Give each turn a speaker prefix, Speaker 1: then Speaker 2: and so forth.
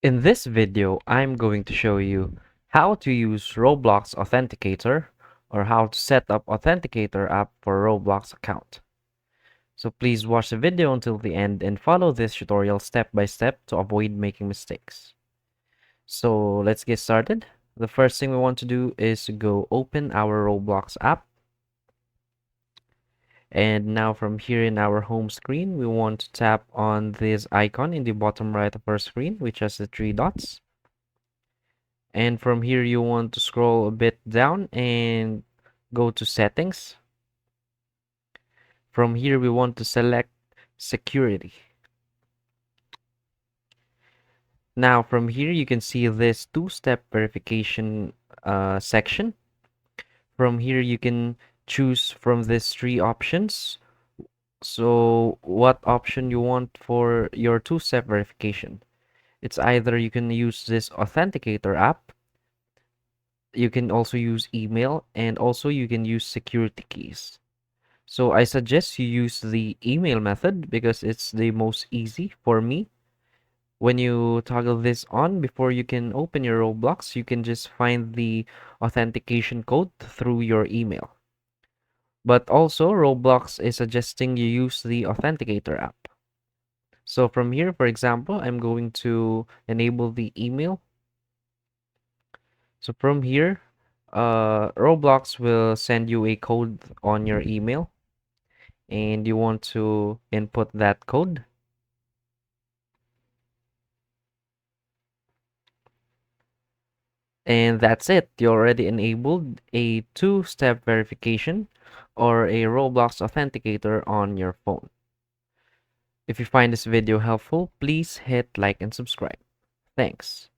Speaker 1: In this video, I'm going to show you how to use Roblox Authenticator or how to set up Authenticator app for Roblox account. So please watch the video until the end and follow this tutorial step by step to avoid making mistakes. So let's get started. The first thing we want to do is to go open our Roblox app. And now from here in our home screen, we want to tap on this icon in the bottom right of our screen, which has the three dots. And from here, you want to scroll a bit down and go to settings. From here, we want to select security. Now from here, you can see this two-step verification section. From here, you can choose from these three options. So what option you want for your two-step verification? It's either you can use this Authenticator app, you can also use email, and also you can use security keys. So I suggest you use the email method because it's the most easy for me. When you toggle this on before you can open your Roblox, you can just find the authentication code through your email. But also Roblox is suggesting you use the Authenticator app. So from here, for example, I'm going to enable the email. So from here, Roblox will send you a code on your email and you want to input that code. And that's it. You already enabled a two-step verification or a Roblox Authenticator on your phone. If you find this video helpful, please hit like and subscribe. Thanks.